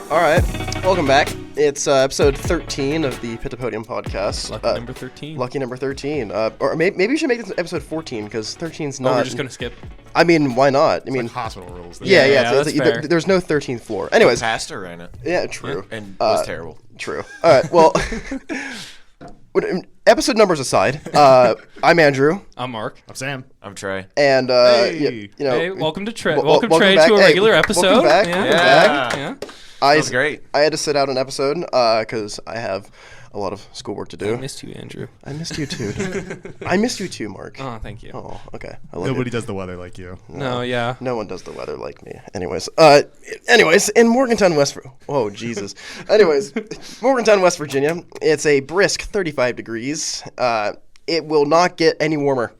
All right, welcome back. It's episode 13 of the Podium Podcast. Lucky number 13. Lucky number 13. Or maybe we should make this episode 14 because 13's not. Oh, we're just going to skip? I mean, why not? I mean, like hospital rules. Yeah, that's fair. There's no 13th floor. Anyways. Pastor ran it. Yeah, true. And was terrible. True. All right, well, episode numbers aside, I'm Andrew. I'm Mark. I'm Sam. I'm Trey. And, Hey. Hey, welcome to Trey. welcome Trey back. to a Hey, regular episode. welcome back. Yeah. Welcome back. Yeah. That was great. I had to sit out an episode because I have a lot of schoolwork to do. I missed you, Andrew. I missed you too. Dude. I missed you too, Mark. Oh, thank you. Oh, okay. I love Nobody you. does the weather like you. No, yeah. No one does the weather like me. Anyways, in Morgantown, oh Jesus. Anyways, Morgantown, West Virginia. It's a brisk 35 degrees. It will not get any warmer.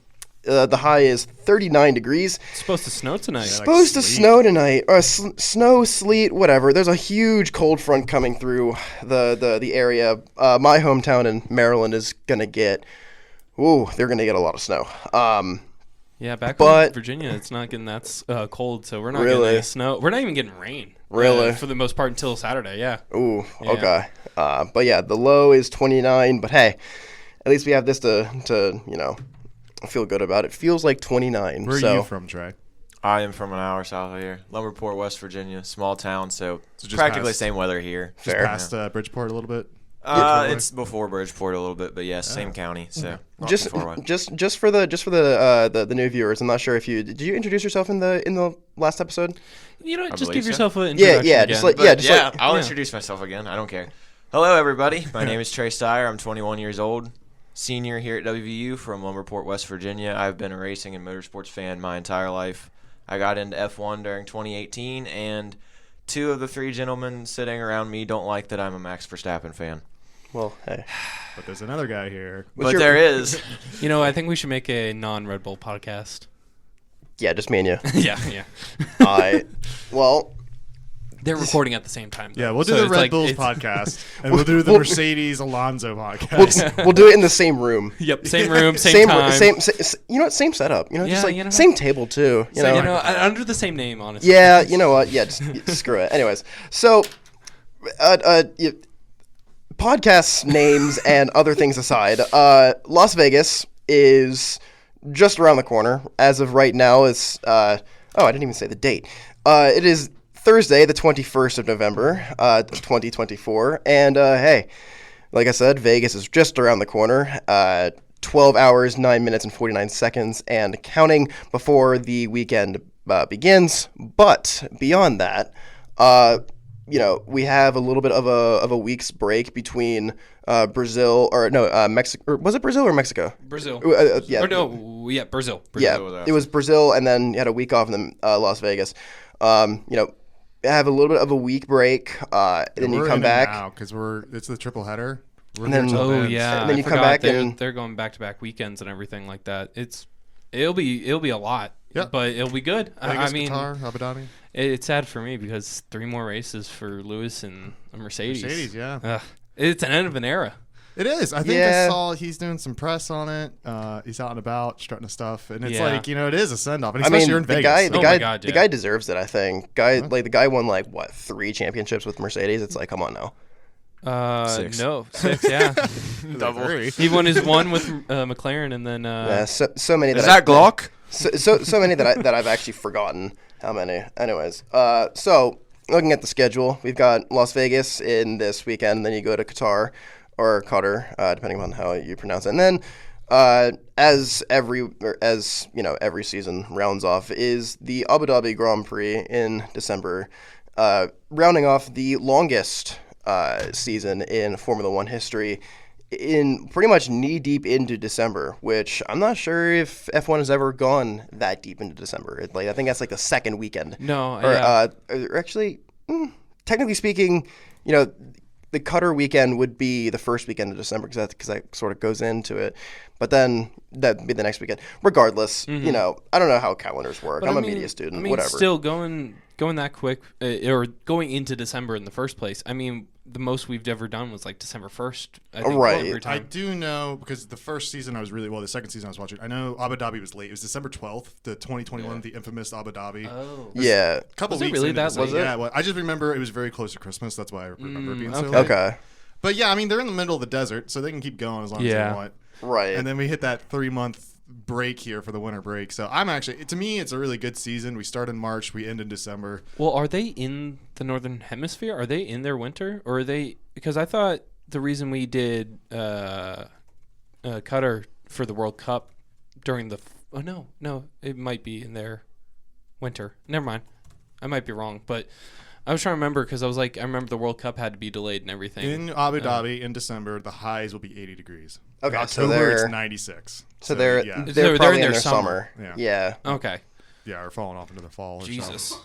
The high is 39 degrees. It's supposed to snow tonight. Supposed to snow tonight. Snow, sleet, whatever. There's a huge cold front coming through the area. My hometown in Maryland is gonna get. They're gonna get a lot of snow. Yeah, back in Virginia, it's not getting that cold, so we're not getting any snow. We're not even getting rain. Really? For the most part until Saturday, yeah. Ooh, Yeah. okay. But yeah, the low is 29. But hey, at least we have this to feel good about. It feels like 29. Where are you from, Trey? I am from an hour south of here. Lumberport, West Virginia. Small town, so just practically past- same weather here. Fair. Past Bridgeport a little bit? It's before Bridgeport a little bit, but yes, same county, so not Just too far away. just for the new viewers, I'm not sure if did you introduce yourself in the last episode? You know, I just believe give so. yourself an introduction Yeah, again. just like I'll yeah. introduce myself again. I don't care. Hello, everybody. My name is Trey Stire. I'm 21 years old, senior here at WVU from Lumberport, West Virginia. I've been a racing and motorsports fan my entire life. I got into F1 during 2018, and two of the three gentlemen sitting around me don't like that I'm a Max Verstappen fan. Well, hey. But there's another guy here. But there is. You know, I think we should make a non-Red Bull podcast. Yeah, just me and you. Yeah. Well, They're recording at the same time, though. Yeah, we'll do So the it's Red like- Bulls it's- podcast, and we'll do the Mercedes Alonso podcast. we'll do it in the same room. Yep, same room, same time. You know what? Same setup. You know, Yeah, just like you know. same table too. You So, know. under the same name, honestly. Yeah, you know what? Yeah, just screw it. Anyways, so, podcast names and other things aside, Las Vegas is just around the corner. As of right now, it's I didn't even say the date. It is Thursday, the 21st of November, 2024, and hey, like I said, Vegas is just around the corner. 12 hours, 9 minutes, and 49 seconds, and counting before the weekend begins. But beyond that, we have a little bit of a week's break between Brazil Mexico. Or was it Brazil or Mexico? Brazil. Yeah. Or no, yeah, Brazil. Yeah, it was Brazil, and then you had a week off, and then Las Vegas. Have a little bit of a week break, and then you come back. now because it's the triple header. And then- Oh yeah, And then I you come forgot back they're going back-to-back weekends and everything like that. It'll be a lot. Yep. But it'll be good. Vegas, I mean, Qatar, Abu Dhabi. it's sad for me because 3 more races for Lewis and a Mercedes. Mercedes, yeah. Ugh, it's an end of an era. It is. I think Yeah. I saw he's doing some press on it. He's out and about, strutting his stuff, and it's Yeah. like it is a send off. And I especially mean, you're in the Vegas. guy, so- the guy deserves it. I think. The guy won 3 championships with Mercedes. It's like, come on now. 6. No, 6. Yeah, Double. he won his one with McLaren, and then Yeah, so many. Is that Glock? So many that I've actually forgotten how many. Anyways, so looking at the schedule, we've got Las Vegas in this weekend, and then you go to Qatar or Qatar, depending on how you pronounce it. And then, as every season rounds off, is the Abu Dhabi Grand Prix in December, rounding off the longest season in Formula One history. In pretty much knee deep into December, which I'm not sure if F1 has ever gone that deep into December. I think that's like the second weekend. No, or, yeah. Or actually, technically speaking, the Qatar weekend would be the first weekend of December because that sort of goes into it. But then that'd be the next weekend. Regardless, I don't know how calendars work. But I'm I a mean- media student. I mean, whatever. still going going that quick, or going into December in the first place. I mean, the most we've ever done was like December 1st. I think, right. I do know, because the first season the second season I was watching, I know Abu Dhabi was late. It was December 12th, the 2021, the infamous Abu Dhabi. Oh. Yeah. A couple was weeks it really into that late? Yeah, well, I just remember it was very close to Christmas. That's why I remember it being so late. Okay. But yeah, I mean, they're in the middle of the desert, so they can keep going as long as they want. Right. And then we hit that 3-month break here for the winter break. So to me, it's a really good season. We start in March, we end in December. Well, are they in the Northern Hemisphere? Are they in their winter? Or are they... Because I thought the reason we did Qatar for the World Cup during the... No. It might be in their winter. Never mind. I might be wrong, but... I was trying to remember because I was like, I remember the World Cup had to be delayed and everything. In Abu Dhabi in December, the highs will be 80 degrees. Okay, in so October, it's 96. So they're They're probably in in their their summer. Yeah. Okay. Yeah, or falling off into the fall. Jesus.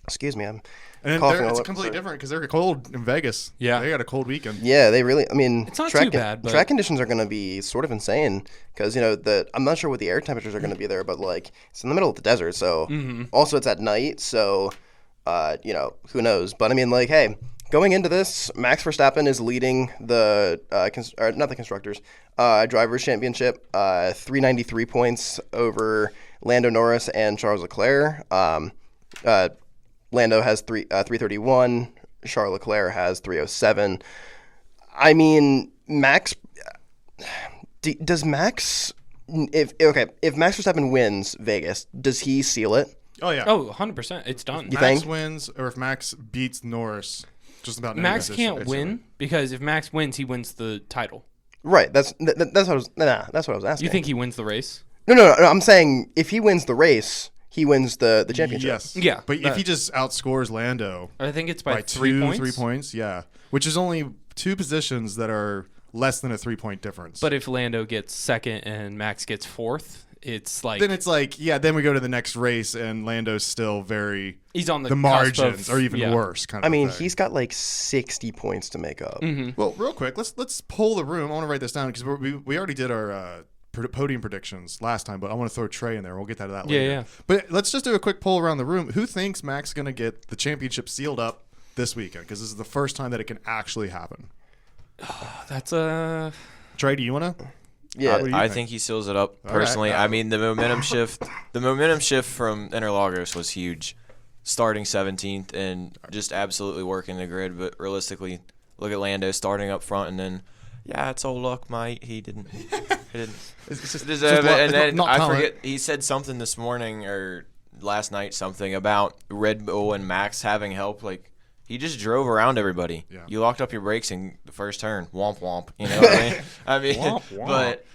Excuse me, I'm and coughing. it's completely different because they're cold in Vegas. Yeah. They got a cold weekend. Yeah, they really. I mean, it's not too bad. But... Track conditions are going to be sort of insane because I'm not sure what the air temperatures are going to be there, but like it's in the middle of the desert, so also it's at night, so who knows? But I mean, like, hey, going into this, Max Verstappen is leading the not the constructors, drivers championship, 393 points over Lando Norris and Charles Leclerc. Lando has 331. Charles Leclerc has 307. I mean, Max. Does Max? If Max Verstappen wins Vegas, does he seal it? Oh yeah. Oh, 100%. It's done. If Max wins, or if Max beats Norris, just about. Max can't win because if Max wins, he wins the title. Right. That's what I was asking. You think he wins the race? No. I'm saying if he wins the race, he wins the championship. Yes. Yeah. But if he just outscores Lando, I think it's by 3 points. 3 points, yeah. Which is only 2 positions that are less than a 3-point difference. But if Lando gets second and Max gets fourth, it's like... Then it's like, then we go to the next race and Lando's still he's on the margins are even worse. Kind of. I mean, he's got like 60 points to make up. Mm-hmm. Well, real quick, let's poll the room. I want to write this down because we already did our podium predictions last time, but I want to throw Trey in there. We'll get to that later. Yeah. But let's just do a quick poll around the room. Who thinks Max is going to get the championship sealed up this weekend? Because this is the first time that it can actually happen. That's a... Trey, do you want to? Yeah, I think he seals it up personally. Right. I mean, the momentum shift from Interlagos was huge, starting 17th and just absolutely working the grid. But realistically, look at Lando starting up front and then, it's all luck, mate. He didn't. It's just and then I forget. He said something this morning or last night, something about Red Bull and Max having help. Like he just drove around everybody. Yeah. You locked up your brakes in the first turn. Womp womp. You know what I mean? Womp, womp. But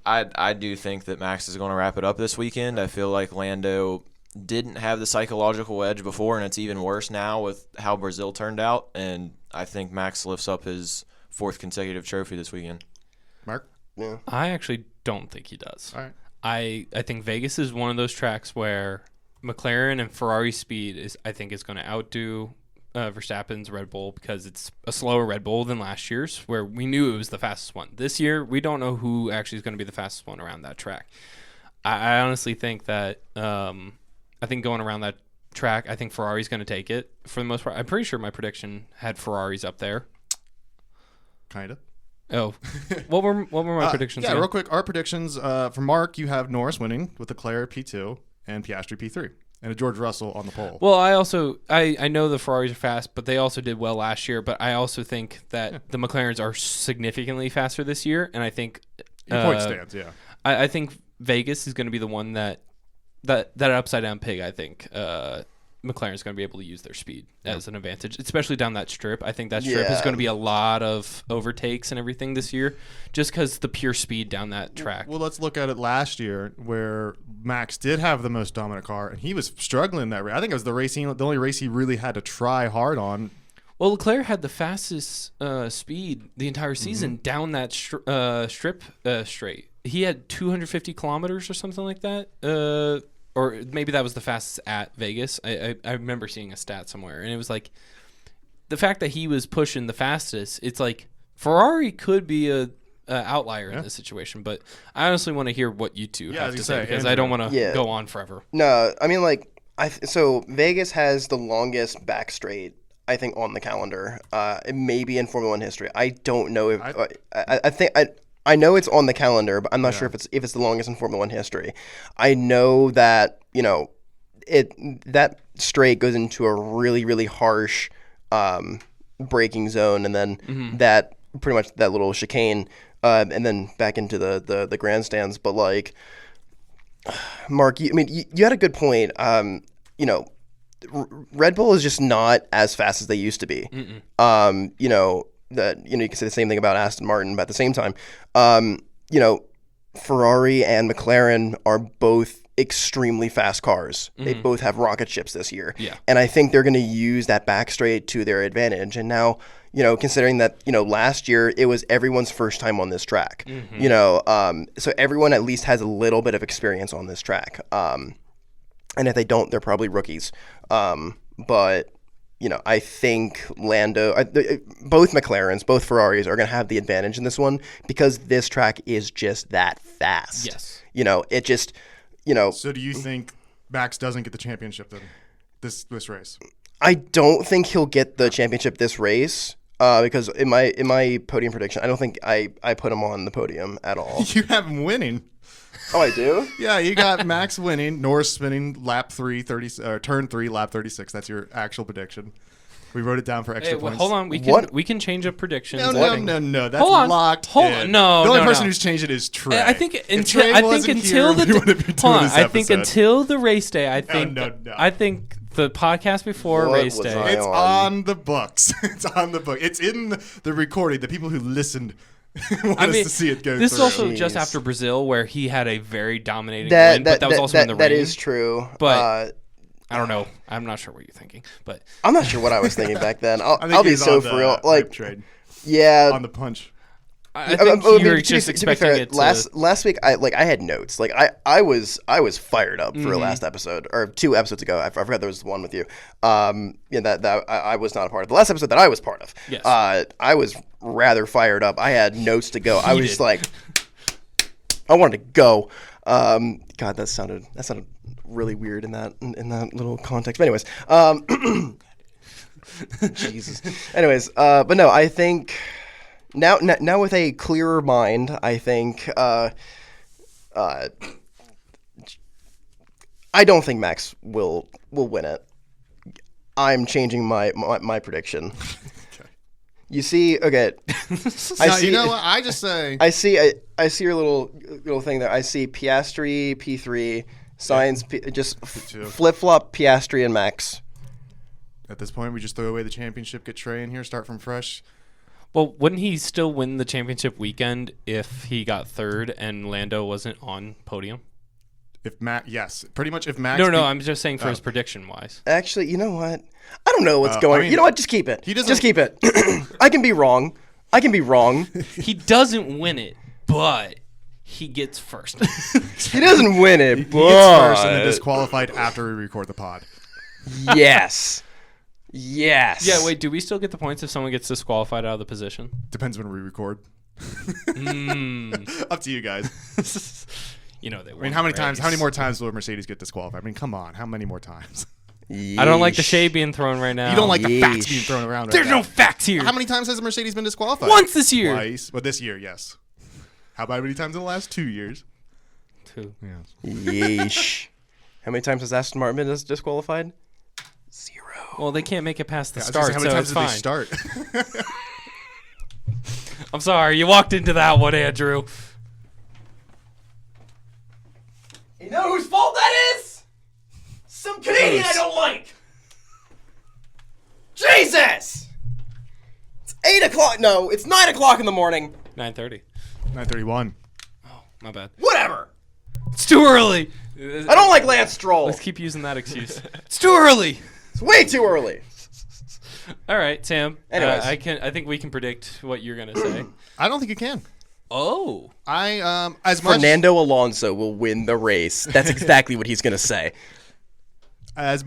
I do think that Max is going to wrap it up this weekend. I feel like Lando didn't have the psychological edge before, and it's even worse now with how Brazil turned out. And I think Max lifts up his 4th consecutive trophy this weekend. Mark? Yeah. I actually don't think he does. All right. I think Vegas is one of those tracks where McLaren and Ferrari speed is going to outdo Verstappen's Red Bull because it's a slower Red Bull than last year's where we knew it was the fastest one. This year, we don't know who actually is going to be the fastest one around that track. I honestly think that I think going around that track, I think Ferrari's going to take it for the most part. I'm pretty sure my prediction had Ferraris up there. Kind of. Oh, what were my predictions? Yeah, again? real quick. Our predictions for Mark, you have Norris winning with Leclerc P2 and Piastri P3 and a George Russell on the pole. Well, I also I know the Ferraris are fast, but they also did well last year. But I also think that the McLarens are significantly faster this year, and I think point stands. Yeah, I think Vegas is going to be the one that upside down pig. I think McLaren's going to be able to use their speed as an advantage, especially down that strip. I think that strip is going to be a lot of overtakes and everything this year just because the pure speed down that track. Well, let's look at it last year where Max did have the most dominant car, and he was struggling that race. I think it was the only race he really had to try hard on. Well, Leclerc had the fastest speed the entire season down that strip straight. He had 250 kilometers or something like that. Or maybe that was the fastest at Vegas. I remember seeing a stat somewhere, and it was like the fact that he was pushing the fastest. It's like Ferrari could be a outlier in this situation, but I honestly want to hear what you two have to say because I don't want to go on forever. No, I mean, like, So Vegas has the longest back straight, I think, on the calendar. It may be in Formula One history. I don't know if I think I know it's on the calendar, but I'm not sure if it's the longest in Formula One history. I know that that straight goes into a really, really harsh braking zone, and then that pretty much that little chicane, and then back into the grandstands. But like, Mark, you had a good point. Red Bull is just not as fast as they used to be. You can say the same thing about Aston Martin, but at the same time, Ferrari and McLaren are both extremely fast cars. They both have rocket ships this year. Yeah. And I think they're going to use that back straight to their advantage. And now, considering that, last year it was everyone's first time on this track, so everyone at least has a little bit of experience on this track. And if they don't, they're probably rookies. But I think both McLarens, both Ferraris are going to have the advantage in this one because this track is just that fast. Yes. It just, So do you think Max doesn't get the championship then, this race? I don't think he'll get the championship this race because in my podium prediction, I don't think I put him on the podium at all. You have him winning. Oh, I do? Yeah, you got Max winning, Norris spinning lap 3, turn 3, lap 36. That's your actual prediction. We wrote it down for extra points. Hold on, we can change up predictions. No. That's hold on. locked. Hold in. on. No, the only no, person no. who's changed it is Trey. I think until the race day, I think the podcast before What race was day. I It's on? on the books. It's on the book. It's in the recording. The people who listened want us to see it go this through. is also just Jeez. after Brazil, where he had a very dominating win, but that was also in the rain. That is true. But I don't know. I'm not sure what you're thinking, but I'm not sure what I was thinking back then. I think I'll be he's so on for the real. hype Like, trade, yeah. on the punch. I think you were just expecting it to. Last week, I had notes. Like I was fired up for last episode or 2 episodes ago. I forgot there was one with you. That I was not a part of. The last episode that I was part of. Yes. I was rather fired up. I had notes to go. I was just like, I wanted to go. God, that sounded really weird in that little context. But anyways, Jesus. Anyways, but no, I think. Now with a clearer mind, I think I don't think Max will win it. I'm changing my prediction. Okay. You see, okay. You know what? I just say I see your little thing there. I see Piastri P3, Sainz just flip flop Piastri and Max. at this point we just throw away the championship, get Trey in here, start from fresh. Well, wouldn't he still win the championship weekend if he got third and Lando wasn't on podium? If Max, yes, pretty much. If Max, No, I'm just saying for his prediction wise. Actually, you know what? I don't know what's going. I mean, you know what? Just keep it. he doesn't- Just keep it. I can be wrong. He doesn't win it, but he gets first. He doesn't win it, he gets but first and then disqualified after we record the pod. yes. Yes. Yeah, wait, do we still get the points if someone gets disqualified out of the position? Depends when we record. Up to you guys. You know they won't. I mean, how many more times will Mercedes get disqualified? I mean, come on, how many more times? I don't like the shade being thrown right now. You don't like the facts Yeesh. being thrown around right There's now. no facts here. How many times has Mercedes been disqualified? Once this year. Twice. But this year, yes. How about many times in the last 2 years? 2. Yeah. Yeesh. How many times has Aston Martin been disqualified? 0. Well, they can't make it past the I was gonna say, start, how many so times it's did fine. they start? I'm sorry, you walked into that one, Andrew. You know whose fault that is? Some Canadian I don't like. Jesus! It's 8 o'clock. No, it's 9 o'clock in the morning. 9:30. 9:31. Oh, my bad. Whatever. It's too early. I don't like Lance Stroll. Let's keep using that excuse. It's too early. It's way too early. All right, Sam. Anyways. I think we can predict what you're gonna say. I don't think you can. Oh. As much Fernando Alonso will win the race. That's exactly what he's going to say. as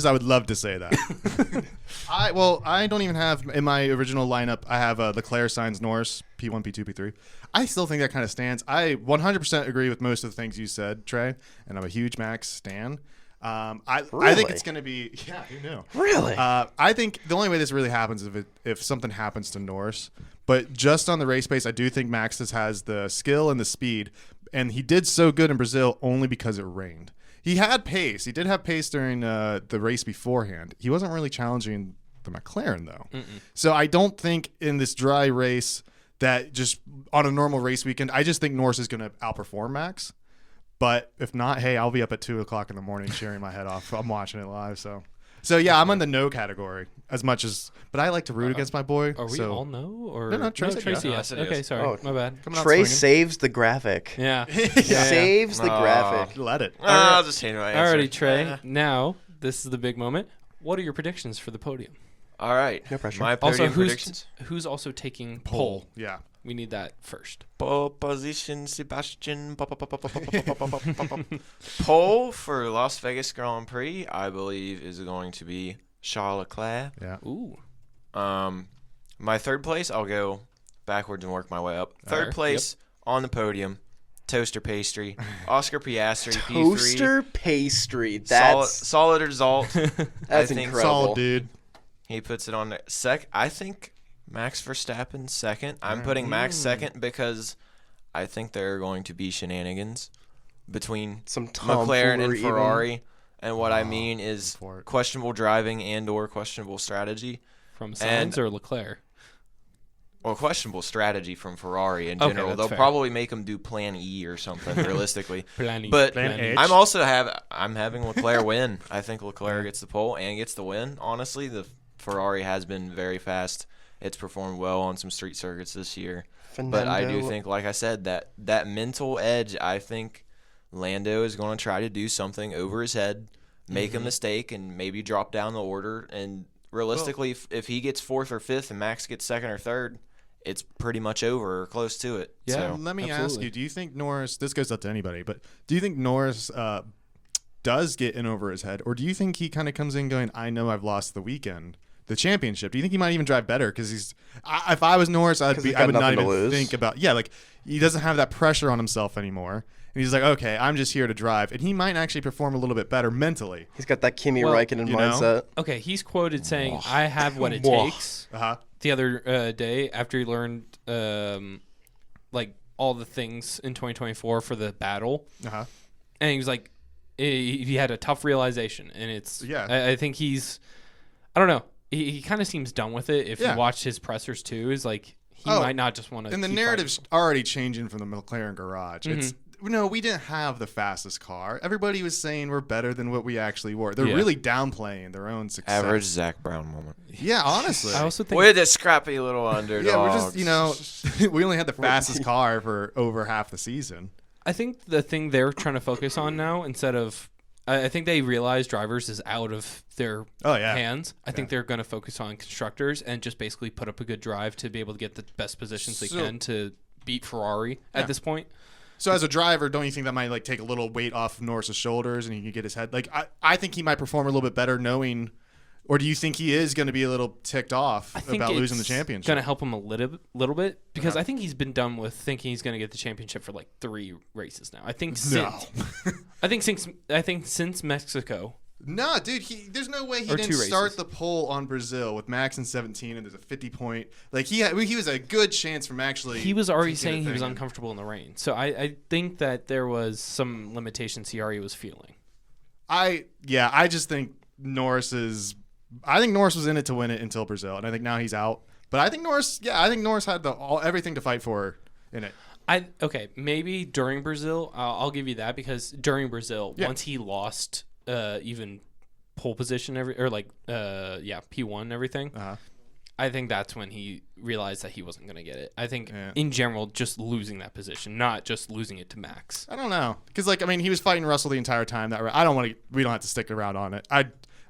I would love to say that. I don't even have in my original lineup. I have Leclerc, Sainz, Norris, P1, P2, P3. I still think that kind of stands. I 100% agree with most of the things you said, Trey, and I'm a huge Max stan. I Really? think it's going to be. Yeah, who knew? Really? I think the only way this really happens is if something happens to Norris. But just on the race pace, I do think Max has the skill and the speed, and he did so good in Brazil only because it rained. He had pace. He did have pace during the race beforehand. He wasn't really challenging the McLaren though. So I don't think in this dry race that just on a normal race weekend, I just think Norris is going to outperform Max. But if not, hey, I'll be up at 2:00 in the morning cheering my head off. I'm watching it live. So yeah, I'm in the no category as much as, but I like to root against my boy. Are we all no? Or No, Tracy, Tracy, yeah. yes. Yes, it Okay, is. sorry. Oh, My bad. Coming out Trey swinging. saves the graphic. Yeah. Saves the graphic. Let it. I'll just change my answer. Alrighty, Trey. Now, this is the big moment. What are your predictions for the podium? All right. No pressure. My Also, podium predictions. who's also taking pole? Yeah. We need that first. Pole position, Sebastian. Pole for Las Vegas Grand Prix, I believe, is going to be Charles Leclerc. Yeah. Ooh. My third place, I'll go backwards and work my way up. Third Alright, place on the podium, Toaster Pastry, Oscar Piastri, P3. Toaster pastry. That's Solid result. that's I think incredible. Solid, dude. He puts it on the I think Max Verstappen second. I'm putting Max second because I think there are going to be shenanigans between Some McLaren and tomfoolery even. Ferrari. And what I mean is for it. questionable driving and or questionable strategy. From And- Sainz or Leclerc? Or questionable strategy from Ferrari in Okay, general. that's They'll fair. probably make him do Plan E or something, realistically. Plan But Plan H. I'm having Leclerc win. I think Leclerc gets the pole and gets the win. Honestly, the Ferrari has been very fast. It's performed well on some street circuits this year. But I do Fernando- think, like I said, that mental edge, I think Lando is going to try to do something over his head, make a mistake, and maybe drop down the order. And realistically, if he gets fourth or fifth and Max gets second or third, it's pretty much over or close to it. Yeah. So, Let me ask absolutely. you, do you think Norris, this goes up to anybody, but do you think Norris does get in over his head, or do you think he kind of comes in going, I know I've lost the weekend, the championship? Do you think he might even drive better? Because if I was Norris, I 'Cause he's would got not nothing to even lose. think about, like he doesn't have that pressure on himself anymore. And he's like, okay, I'm just here to drive. And he might actually perform a little bit better mentally. He's got that Kimi Well, Räikkönen you know? mindset. Okay, he's quoted saying, I have what it Whoa. takes. Uh-huh. The other day after he learned like all the things in 2024 for the battle, Uh-huh. and he was like, he had a tough realization, and it's Yeah. I think he's, I don't know, he kind of seems done with it. If Yeah. you watch his pressers too, is like he Oh, might not just want to. And the narrative's already changing from the McLaren garage. It's no, we didn't have the fastest car. Everybody was saying we're better than what we actually were. They're Yeah. really downplaying their own success. average Zach Brown moment. Yeah, honestly. I also think We're the scrappy little underdogs. Yeah, we're just, we only had the fastest car for over half the season. I think the thing they're trying to focus on now, instead of, I think they realize drivers is out of their hands. I think they're going to focus on constructors and just basically put up a good drive to be able to get the best positions they can to beat Ferrari at this point. So as a driver, don't you think that might like take a little weight off of Norris's shoulders and he can get his head? Like I think he might perform a little bit better knowing, or do you think he is going to be a little ticked off I think about it's losing the championship? going to help him a little bit because I think he's been done with thinking he's going to get the championship for like 3 races now. I think since Mexico. No, dude, there's no way he Or didn't 2 start races. the pole on Brazil with Max in 17 and there's a 50-point. Like he was a good chance from actually. He was already taking saying the he was thing. uncomfortable in the rain. So I think that there was some limitations he already was feeling. I just think Norris was in it to win it until Brazil, and I think now he's out. But I think Norris had everything to fight for in it. Maybe during Brazil, I'll give you that because during Brazil, Yeah. once he lost even pole position P1 and everything, Uh-huh. I think that's when he realized that he wasn't going to get it. I think Yeah. in general, just losing that position, not just losing it to Max. I don't know, because he was fighting Russell the entire time. We don't have to stick around on it. I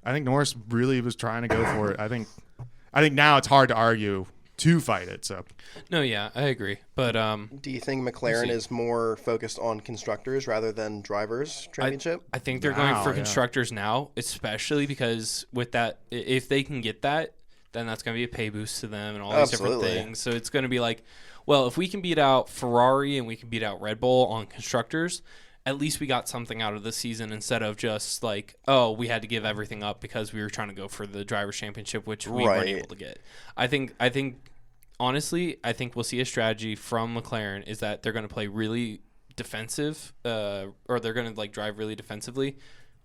think Norris really was trying to go for it. I think now it's hard to argue to fight it. So No, yeah, I agree. But Do you think McLaren is more focused on constructors rather than drivers championship? I think they're going for Wow, yeah. constructors now, especially because with that, if they can get that, then that's going to be a pay boost to them and all these different Absolutely. things. So it's going to be like, well, if we can beat out Ferrari and we can beat out Red Bull on constructors, at least we got something out of the season instead of just like, oh, we had to give everything up because we were trying to go for the Drivers' Championship, which we weren't able to get. I think honestly, I think we'll see a strategy from McLaren is that they're going to play really defensive, or they're going to like drive really defensively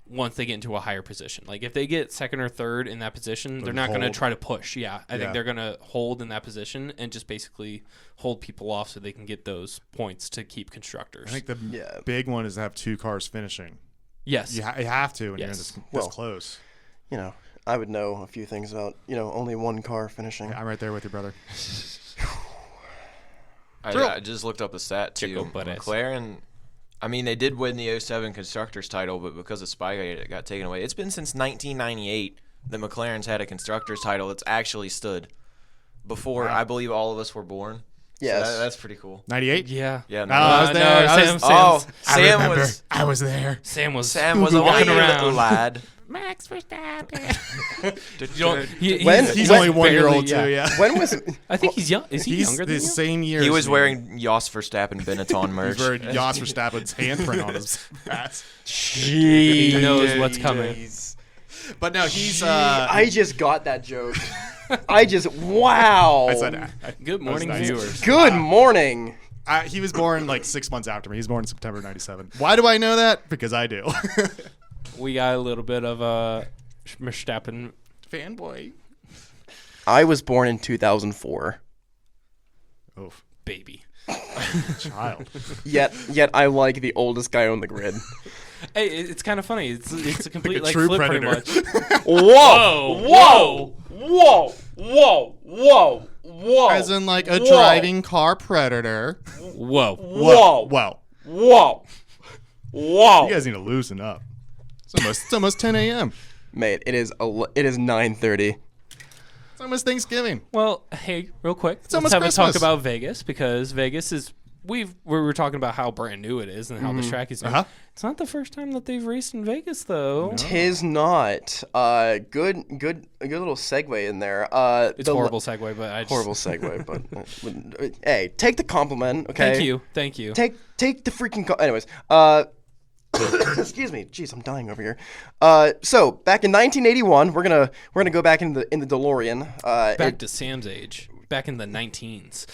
once they get into a higher position. Like if they get second or third in that position, they're not going to try to push. I think they're going to hold in that position and just basically hold people off so they can get those points to keep constructors. I think the big one is to have 2 cars finishing. Yes. You have to when you're this close. You know, I would know a few things about, only 1 car finishing. Yeah, I'm right there with you, brother. I just looked up a stat, too. McLaren, I mean, they did win the 07 Constructors title, but because of Spygate, it got taken away. It's been since 1998 that McLaren's had a Constructors title that's actually stood before, I believe, all of us were born. Yes. So that's pretty cool. 98? Yeah. No, I was there. I was there. Sam was walking around. Lad. Max Verstappen. He's only 1 year old too. Yeah. When was it? I think he's young. Is he He's younger the than you? same year. He as was me. wearing Jos Verstappen Benetton merch. He's wearing Jos Verstappen's handprint on his ass. He knows what's coming. But no, he's. I just got that joke. Wow. I said, Good morning, nice. viewers. Good morning. he was born like 6 months after me. He's born in September '97. Why do I know that? Because I do. We got a little bit of a Verstappen Fanboy. I was born in 2004. Oof. baby. Child. Yet I like the oldest guy on the grid. Hey, it's kind of funny. It's a complete like like a true flip predator. pretty much. Whoa. As in like a driving car predator. Whoa. You guys need to loosen up. It's almost 10 a.m. Mate, it is 9:30. It's almost Thanksgiving. Well, hey, real quick, let's almost have a talk Christmas. about Vegas, because Vegas is we were talking about how brand new it is and how this track is new. Uh-huh. It's not the first time that they've raced in Vegas, though. Tis not. Good little segue in there. It's a horrible segue, but I just... Horrible segue, but hey, take the compliment, okay? Thank you. Take the freaking anyways. Excuse me. Jeez, I'm dying over here. So back in 1981, we're gonna go back in the DeLorean. Back to Sam's age. Back in the 19s.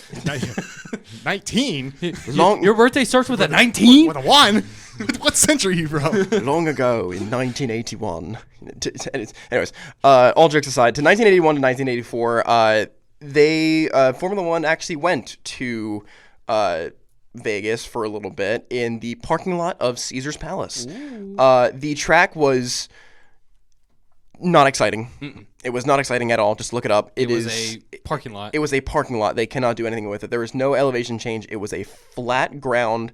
19? Your birthday starts with a 19? With a 1? What century are you from? long ago in 1981. Anyways, all jokes aside, to 1981 to 1984, they Formula One actually went to Vegas for a little bit in the parking lot of Caesar's Palace. The track was not exciting. It was not exciting at all. Just look it up. It was a parking lot. It was a parking lot. They cannot do anything with it. There was no elevation change. It was a flat ground,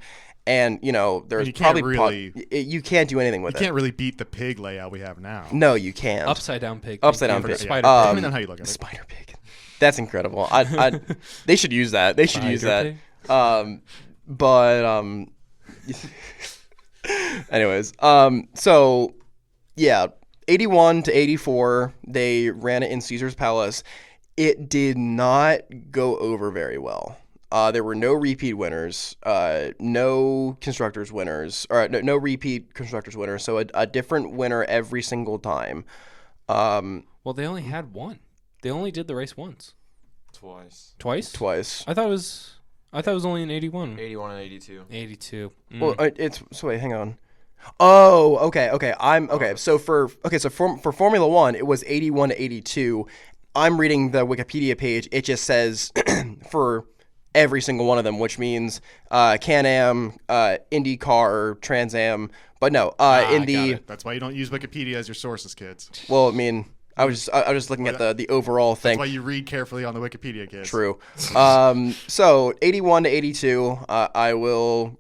and there's probably you can't do anything with it. You can't really beat the pig layout we have now. No, you can't. Upside down pig. Upside down pig. Spider I pig. mean, that's how you look at it. Spider pig. That's incredible. They should use that. They should use that. Anyways, so yeah, 81 to 84, they ran it in Caesar's Palace. It did not go over very well. There were no repeat winners, no constructors winners, or no repeat constructors winners. So a different winner every single time. Well, they only had one. They only did the race once. Twice? I thought it was only in 81. 81 and 82. 82. Well, wait, hang on. Oh, okay. So for Formula One, it was 81 to 82. I'm reading the Wikipedia page. It just says for every single one of them, which means Can-Am, IndyCar, Trans Am. But no, That's why you don't use Wikipedia as your sources, kids. Well, I mean, I was just looking at the overall thing. That's why you read carefully on the Wikipedia, kids. True. So 81 to 82, I will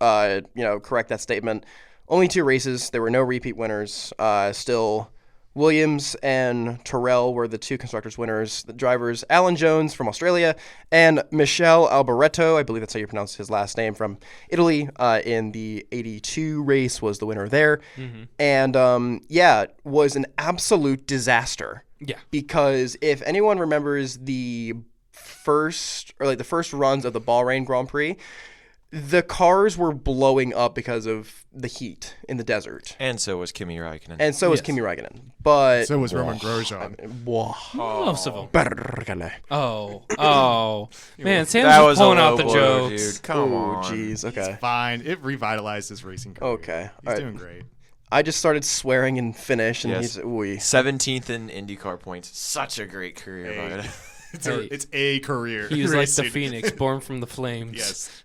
correct that statement. Only 2 races. There were no repeat winners. Still, Williams and Terrell were the 2 constructors winners. The drivers, Alan Jones from Australia and Michele Alboreto, I believe that's how you pronounce his last name, from Italy, in the 82 race was the winner there. Mm-hmm. And was an absolute disaster. Yeah. Because if anyone remembers the first runs of the Bahrain Grand Prix, the cars were blowing up because of the heat in the desert. And so was Kimi Räikkönen. And so was Kimi Räikkönen. But So was Roman Grosjean. Most of them. Bergele. Oh. Man, Sam's that just was pulling a out the low blow, jokes. dude. Come Oh, on. jeez. Okay. Fine. It revitalized his racing career. Okay. He's All right. doing great. I just started swearing in Finnish, and Yes. he's ooh. 17th in IndyCar points. Such a great career. Hey. By it. It's a career. He was like the racing. phoenix, born from the flames. Yes.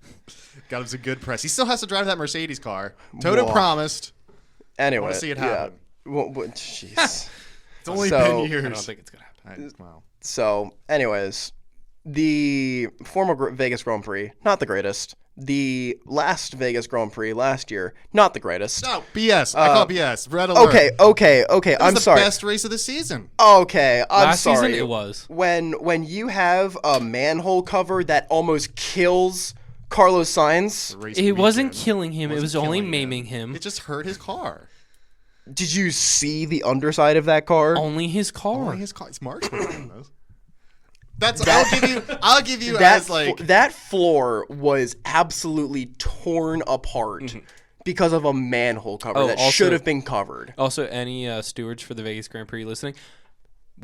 Got him some good press. He still has to drive that Mercedes car. Toto Whoa. promised. Anyway. wanna see it happen. Yeah. Well, jeez. It's only So- been I years. don't think it's going to happen. Wow. So, anyways, the former Vegas Grand Prix, not the greatest. The last Vegas Grand Prix last year, not the greatest. No, BS. I call it BS. Red alert. Okay. It was I'm the sorry. best race of the season. Okay, I'm Last sorry. season, it was. When you have a manhole cover that almost kills Carlos Sainz. The race It wasn't weekend. killing him. It Wasn't was only killing maiming him. It just hurt his car. Did you see the underside of that car? Only his car. Only his car. It's marksmanship. That's That- I'll give you that as like that floor was absolutely torn apart because of a manhole cover Oh, that also- should have been covered. Also, any stewards for the Vegas Grand Prix listening,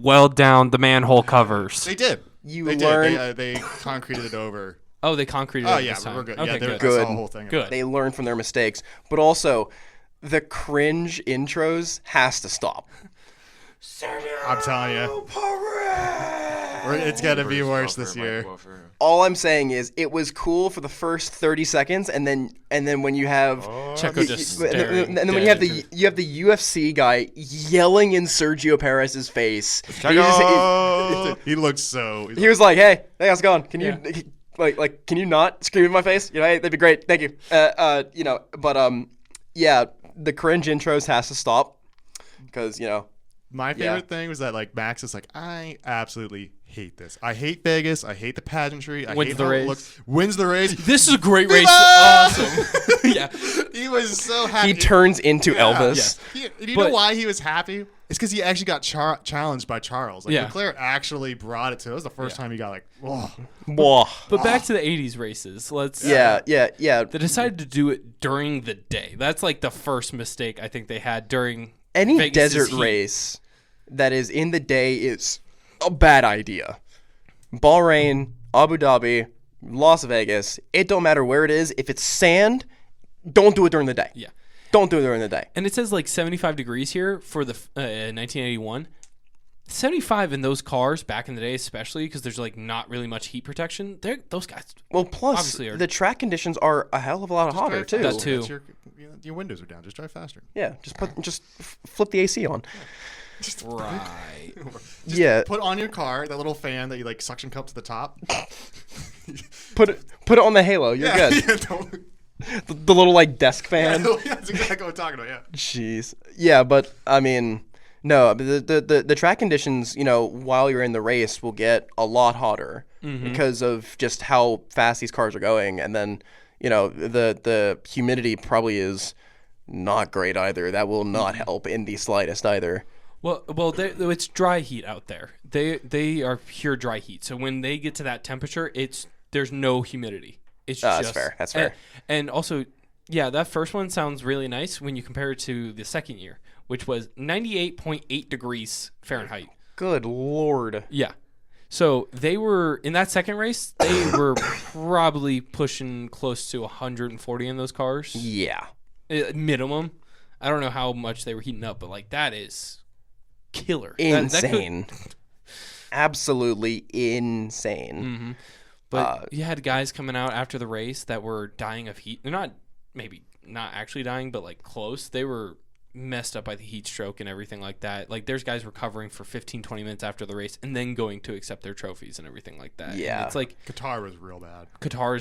weld down the manhole covers. they did. You They learn did. They concreted it over. Oh, they concreted Oh it yeah, this time. we're good. Okay, Yeah, good. that's Good. the whole thing. Good. they learn from their mistakes, but also the cringe intros has to stop. I'm telling you, it's gonna be worse this year. All I'm saying is it was cool for the first 30 seconds, and then when you have Checo just and staring then when you have dead. the UFC guy yelling in Sergio Perez's face. He He looks so. he was like, "Hey, how's it going? Can you Yeah. like can you not scream in my face? You know, hey, that'd be great. Thank you. Yeah, the cringe intros has to stop because My favorite thing was that like Max is like, I absolutely hate this. I hate Vegas. I hate the pageantry. I Wins hate the how race. it looks. Wins the race. This is a great race. Viva! Awesome. Yeah. He was so happy. he turns into Elvis. You But- know why he was happy? It's because he actually got challenged by Charles. Like Yeah. Leclerc actually brought it to. It was the first time he got like, whoa. Whoa. But back to the 80s races. Let's. Yeah. They decided to do it during the day. That's like the first mistake I think they had during Any Vegas's desert heat. race that is in the day is a bad idea. Bahrain, Abu Dhabi, Las Vegas, it don't matter where it is. If it's sand, don't do it during the day. Yeah. Don't do it during the day. And it says like 75 degrees here for the 1981. 75 in those cars back in the day, especially because there's like not really much heat protection. Those guys. Well, plus Obviously are- the track conditions are a hell of a lot hotter too. That too. That's your windows are down. Just drive faster. Yeah, just flip the AC on. Right. Yeah, Put on your car that little fan that you like suction cup to the top. put it on the halo. You're good. Yeah, don't- The little like desk fan. yeah, that's exactly what I'm talking about. Yeah. Jeez. Yeah, but I mean, no, the track conditions, while you're in the race will get a lot hotter because of just how fast these cars are going, and then the humidity probably is not great either. That will not help in the slightest either. Well, it's dry heat out there. They are pure dry heat. So when they get to that temperature, there's no humidity. It's That's just fair. That's fair. And also, yeah, that first one sounds really nice when you compare it to the second year, which was 98.8 degrees Fahrenheit. Good Lord. Yeah. So they were in that second race. They were probably pushing close to 140 in those cars, Yeah. minimum. I don't know how much they were heating up, but like that is killer. That could- Insane. Absolutely insane. But you had guys coming out after the race that were dying of heat. They're not actually dying, but like close. They were messed up by the heat stroke and everything like that. Like there's guys recovering for 15, 20 minutes after the race and then going to accept their trophies and everything like that. Yeah. And it's like Qatar was real bad. Qatar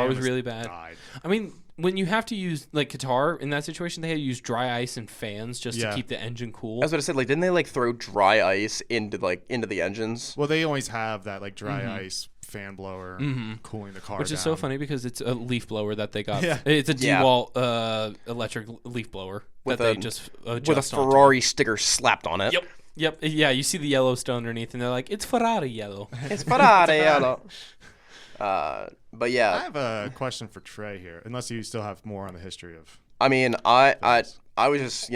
was really bad. Died. I mean, when you have to use like Qatar in that situation, they had to use dry ice and fans just to keep the engine cool. I was going to say, like, didn't they throw dry ice into the engines? Well, they always have that like dry ice fan blower cooling the car Which is so down. funny because it's a leaf blower that they got. Yeah. It's a Yeah. DeWalt electric leaf blower With that they a- just With a adjust onto. Ferrari sticker slapped on it. Yep. Yeah, you see the Yellowstone underneath, and they're like, "It's Ferrari yellow." It's Ferrari. But yeah, I have a question for Trey here, unless you still have more on the history of. I mean, I was just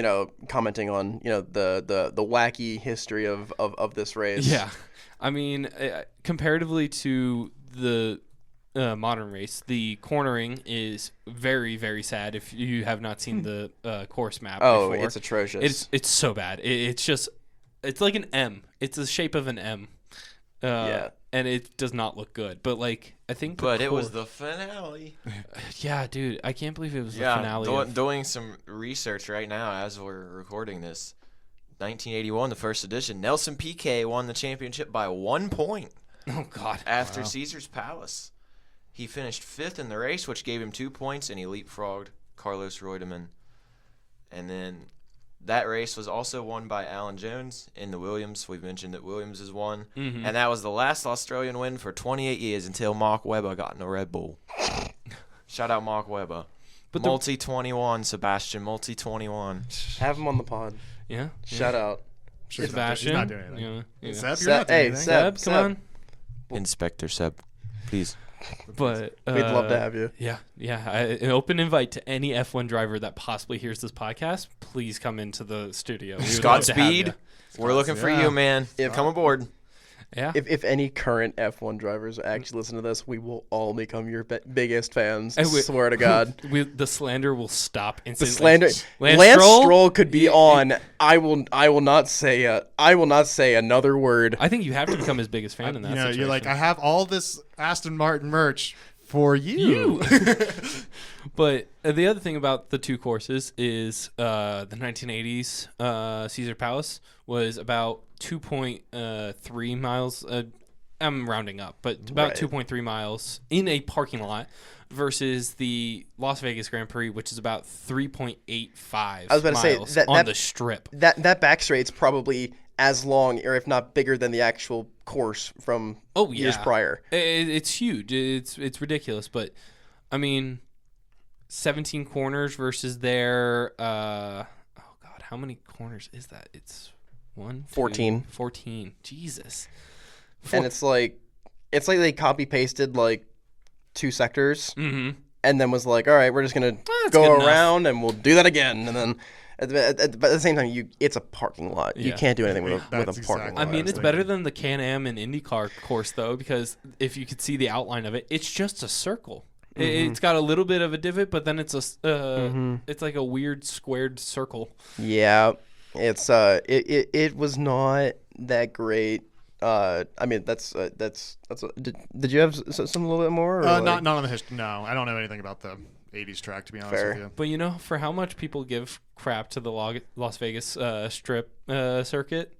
commenting on the wacky history of this race. Yeah, I mean, comparatively to the modern race, the cornering is very, very sad. If you have not seen the course map, before. It's atrocious. It's so bad. It's like an M. It's the shape of an M. Yeah. And it does not look good. But I think. But it was the finale. Yeah, dude, I can't believe it was the finale. Yeah, doing some research right now as we're recording this. 1981, the first edition. Nelson Piquet won the championship by 1 point. Oh God! After Caesar's Palace, he finished 5th in the race, which gave him 2 points, and he leapfrogged Carlos Reutemann. And then that race was also won by Alan Jones in the Williams. We've mentioned that Williams has won. Mm-hmm. And that was the last Australian win for 28 years until Mark Webber got in a Red Bull. Shout out Mark Webber. But Multi-21, Sebastian. Multi-21. Have him on the pod. Yeah. Shout out. Sure, Sebastian. He's not doing anything. Yeah. Seb, you're not doing anything. Seb, come on. Inspector Seb, please. But we'd love to have you. Yeah. An open invite to any F1 driver that possibly hears this podcast. Please come into the studio. Scott Speed, we're looking for you, man. Come aboard. Yeah. If any current F1 drivers actually listen to this, we will all become your biggest fans. I swear to God. The slander will stop The instantly. slander. Lance Stroll could be on. I will not say another word. I think you have to become his biggest fan in that situation. You're like, I have all this Aston Martin merch for you. But the other thing about the two courses is the 1980s Caesar Palace was about 2.3 miles. I'm rounding up, but about 2.3 miles in a parking lot versus the Las Vegas Grand Prix, which is about 3.85 I was about miles to say, on the strip. That back straight's probably as long, or if not bigger, than the actual course from years prior. It's huge. It's ridiculous. But, I mean, 17 corners versus their oh, God, how many corners is that? It's 14. Jesus. And it's like they copy-pasted, like, 2 sectors, and then was like, all right, we're just going to go around, and we'll do that again. And then, but at the same time, it's a parking lot. You can't do anything with a parking lot. I mean, it's better than the Can-Am and IndyCar course, though, because if you could see the outline of it, it's just a circle. It's got a little bit of a divot, but then it's it's like a weird squared circle. Yeah, it's it was not that great. I mean, did you have some a little bit more? Or not on the history. No, I don't know anything about the 80s track, to be honest with you. But for how much people give crap to the Las Vegas Strip circuit,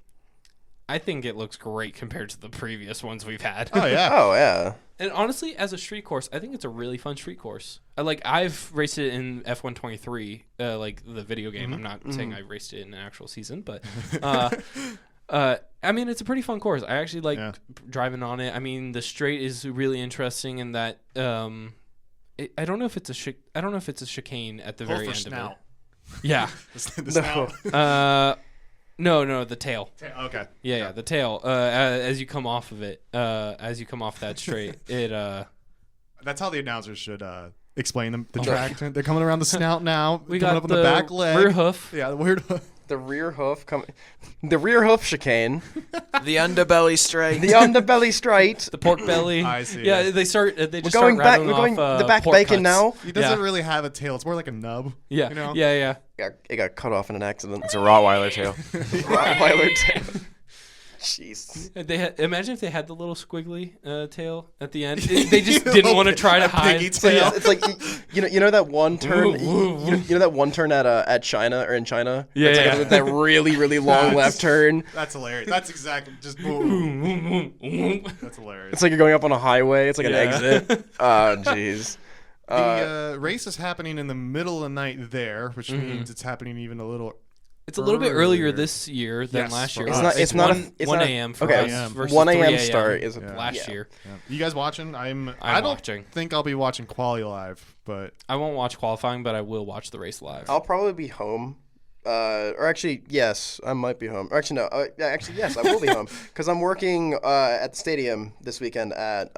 I think it looks great compared to the previous ones we've had. Oh yeah. Oh yeah. And honestly, as a street course, I think it's a really fun street course. I've raced it in F1 23, like the video game. I'm not saying I raced it in an actual season, but I mean, it's a pretty fun course. I actually like driving on it. I mean, the straight is really interesting in that I don't know if it's a chicane at the very end of it. Yeah. the snout. No, the tail. Okay. Yeah, the tail. As you come off of it, as you come off that straight, it. That's how the announcers should explain the track. They're coming around the snout now. We coming got up on the back leg. Rear hoof. Yeah, the weird hoof. The rear hoof the rear hoof chicane. The underbelly straight. The underbelly straight. The pork belly. I see. Yeah, they start. They just we're going start back. rattling We're going off, the back pork bacon cuts. now. He doesn't really have a tail. It's more like a nub. Yeah. You know? Yeah. It got cut off in an accident. It's a Rottweiler tail. Rottweiler tail. Jeez. Imagine if they had the little squiggly tail at the end. They just didn't want to try to hide. Tail. It's like you know that one turn. You know that one turn at China or in China. Yeah. Like that really long left turn. That's hilarious. That's exactly just boom. That's hilarious. It's like you're going up on a highway. It's like an exit. Oh, jeez. The race is happening in the middle of the night there, which means it's happening even a little. It's a little bit earlier this year than last year. It's not 1 a.m. for us versus 1 a.m. start is last year. Yeah. You guys watching? I don't watching. think I'll be watching quali live, but I won't watch qualifying, but I will watch the race live. I'll probably be home. Or actually, yes, I might be home. Or actually, no. Yes, I will be home because I'm working at the stadium this weekend at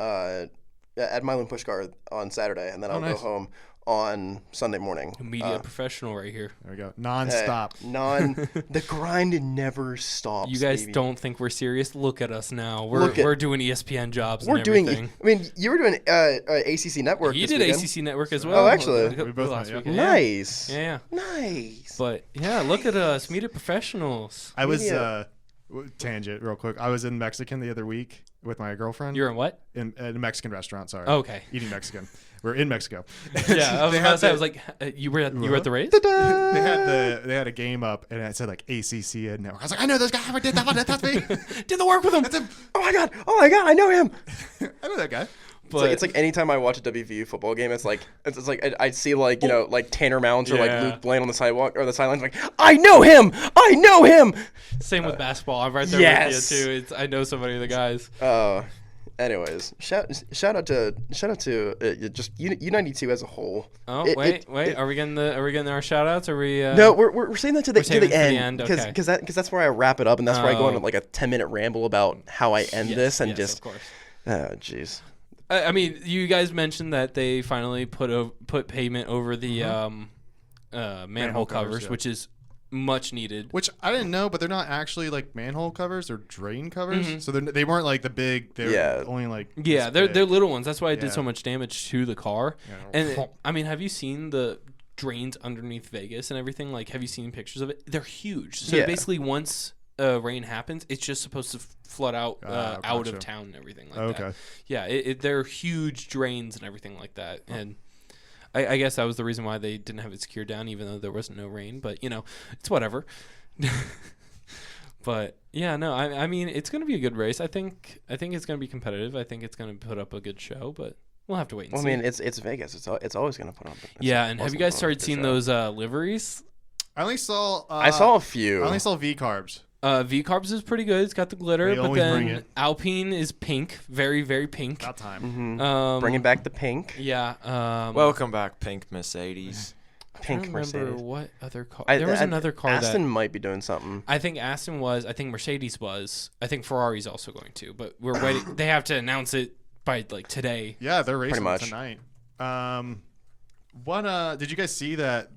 at Milan Pushkar on Saturday, and then I'll nice. go home on Sunday morning. Media professional right here. There we go. Non-stop. The grind never stops. You guys baby. don't think we're serious? Look at us now. We're doing ESPN jobs. We're and doing. everything. I mean, you were doing ACC Network. He this did weekend. ACC Network as well. Oh, actually. We both last went, yeah. weekend. Nice. Yeah. Nice. But yeah, look at us, media professionals. I was Media. tangent real quick. I was in Mexican the other week with my girlfriend. You're in what? in a Mexican restaurant. Sorry. Okay. Eating Mexican. We're in Mexico. Yeah, I was They about had to say. I the- was like, you were at the race? they had a game up and it said like ACC Network. I was like, I know this guy. I did that one. That's me. Did the work with him. That's him. Oh my god! I know him. I know that guy. But It's like anytime I watch a WVU football game, it's like I see like like Tanner Mounds or like Yeah. Luke Blaine on the sidewalk or the sidelines. Like I know him. same with basketball. I'm right there yes. with you too. I know so many of the guys. Anyways, shout out to just U92 as a whole. Oh It- wait. it- Are we getting our shout outs? Are we? No, we're saying that to the saving it for the end end, because okay. that's where I wrap it up and that's where I go Oh. on like a 10-minute ramble about how I end this and yes, just of course. oh jeez. I mean, you guys mentioned that they finally put pavement over the manhole covers, covers, yeah. which is much needed. Which I didn't know, but they're not actually like manhole covers; they're drain covers. So they weren't like the big. They were only like Yeah, this they're big. little ones. That's why it did Yeah. so much damage to the car. Yeah. And I mean, have you seen the drains underneath Vegas and everything? Like, have you seen pictures of it? They're huge. So Yeah. basically, once rain happens, it's just supposed to flood out out gotcha. of town and everything like Okay. that. Yeah, they're huge drains and everything like that. And I guess that was the reason why they didn't have it secured down, even though there wasn't no rain. But it's whatever. But yeah, no, I mean, it's going to be a good race. I think it's going to be competitive. I think it's going to put up a good show, but we'll have to wait and Well, I see. mean, it's Vegas. It's always gonna put on. Yeah, and have you guys started seeing those liveries? I only saw. I saw a few. I only saw V carbs. V Carbs is pretty good. It's got the glitter, They but always bring then it. Alpine is pink, very very pink. About time. Bringing back the pink. Yeah. Welcome back, Pink Mercedes. I Pink don't remember Mercedes. what other car. There was another car Aston that might be doing something. I think Aston was. I think Mercedes was. I think Ferrari's also going to. But we're waiting. They have to announce it by like today. Yeah, they're racing much. tonight. What did you guys see that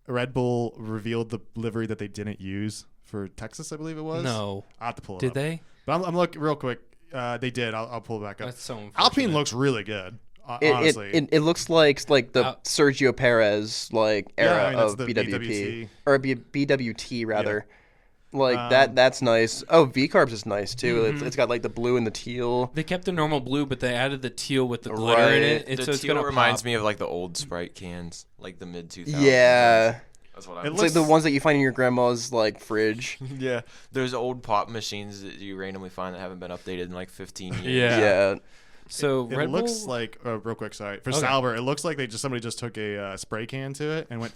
Red Bull revealed the livery that they didn't use for Texas? I believe it was. No. I will have to pull it Did up. they? But I'm looking real quick. They did. I'll pull it back up. That's so unfortunate. Alpine looks really good. Honestly, It looks like the Out- Sergio Perez like Yeah, era I mean, that's of the BWP BWT. or BWT rather. Like that's nice. Oh, V Carbs is nice too. It's got like the blue and the teal. They kept the normal blue, but they added the teal with the glitter in it. And The so it's teal gonna reminds pop. me of like the old Sprite cans, like the mid 2000s. Yeah, That's what I. It it's like the ones that you find in your grandma's like fridge. Yeah, those old pop machines that you randomly find that haven't been updated in like 15 years. Yeah. Yeah. So it Red looks Bull, like real quick. Sorry for Okay. Sauber. It looks like somebody just took a spray can to it and went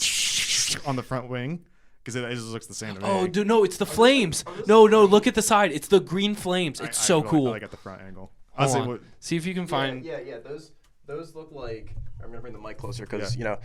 on the front wing because it just looks the same to me. oh, dude, no, it's the flames. No, look at the side. It's the green flames. It's so cool. I like at the front angle. Hold Honestly, on. See if you can find. Yeah. Those look like. I'm gonna bring the mic closer because Yeah.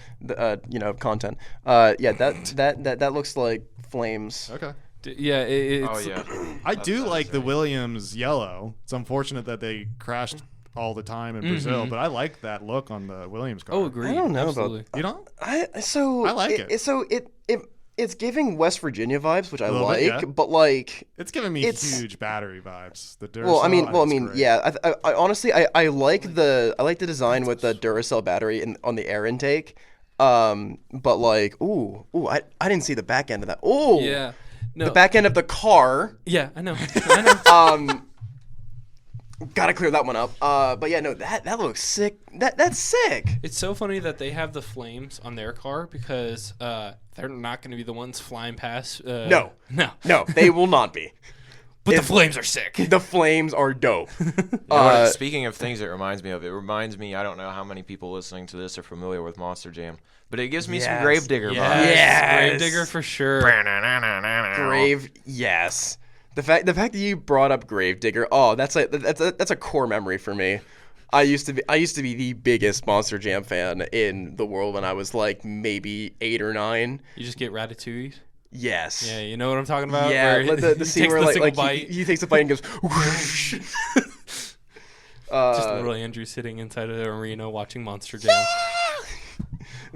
content. That looks like flames. okay. Yeah, it's. Oh yeah. I do That's like the insane. Williams yellow. It's unfortunate that they crashed all the time in Brazil, but I like that look on the Williams car. Oh, agreed. I don't know about- Absolutely. You know? I like it. It's giving West Virginia vibes, which I little like, bit, yeah. but like. It's giving me It's- huge battery vibes. The Duracell, Well, I think it's mean, great. yeah. I honestly, I like the design with the Duracell battery on the air intake. But like, I didn't see the back end of that. Ooh, Yeah. No. the back end of the car. Yeah, I know. I know. Gotta clear that one up. But yeah, no, that looks sick. That's sick. It's so funny that they have the flames on their car because they're not going to be the ones flying past. No. No. No, they will not be. But the flames are sick. The flames are dope. You know what, speaking of things it reminds me, I don't know how many people listening to this are familiar with Monster Jam, but it gives me some Yes. Gravedigger vibes. Yes. Gravedigger for sure. Yes. The fact that you brought up Gravedigger, that's a core memory for me. I used to be the biggest Monster Jam fan in the world when I was like maybe 8 or 9. You just get ratatouille. Yes. Yeah, you know what I'm talking about? Yeah, Where the he scene takes where the like single he bite. takes a bite and goes whoosh. Just little Andrew sitting inside of the arena watching Monster Jam.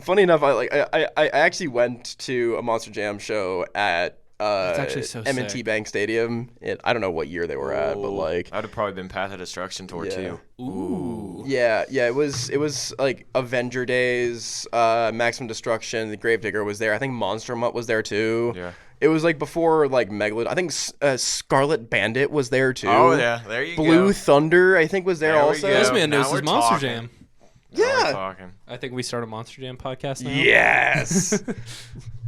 Funny enough, I actually went to a Monster Jam show at That's actually so M&T sick. Bank Stadium. I don't know what year they were at, but like I'd have probably been Path of Destruction tour too. Ooh. yeah, it was like Avenger Days, Maximum Destruction, the Gravedigger was there. I think Monster Mutt was there too. Yeah. It was like before like Megalod. I think Scarlet Bandit was there too. Oh yeah, there you go. Blue Thunder I think was there There we also. go. This man Now knows we're his Monster talking. Jam. Now we're Yeah. talking. I think we start a Monster Jam podcast now. Yes.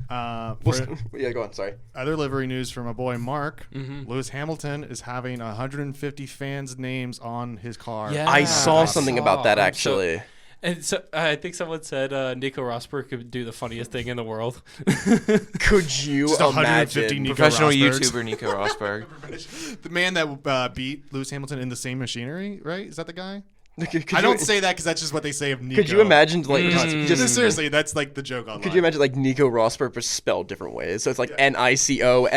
For Yeah, go on. Sorry. other livery news from my boy Mark, Mm-hmm. Lewis Hamilton is having 150 fans' names on his car. Yeah. I saw I something saw. about that I'm so- actually. And so I think someone said Nico Rosberg could do the funniest thing in the world. Could you Just 150 imagine? Nico Professional Rosbergs. YouTuber Nico Rosberg. The man that beat Lewis Hamilton in the same machinery, right? Is that the guy? Could I you- don't say that because that's just what they say of Nico. Could you imagine like Just seriously, that's like the joke online. Could you imagine like Nico Rosberg but spelled different ways? So it's like Nico, Nicco,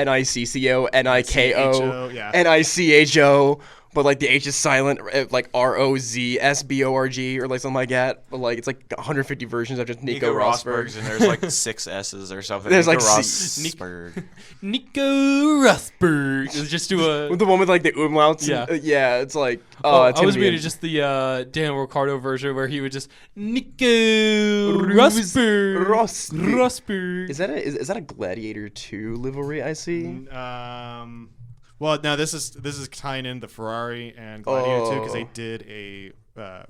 Niko, yeah. Nicho, but like the H is silent, like Rozsborg or like something like that. But like it's like 150 versions of just Nico Rosberg. Rosberg's and there's like 6 S's or something. There's Nico like Rosberg. Nico Rosberg. Just do a. The one with like the umlauts. Yeah. Yeah, it's like I it's was gonna be reading just the Daniel Ricciardo version where he would just Nico Rosberg. Rosberg. Is that a Gladiator 2 livery I see? Well, no, this is tying in the Ferrari and Gladiator 2 because they Oh. did a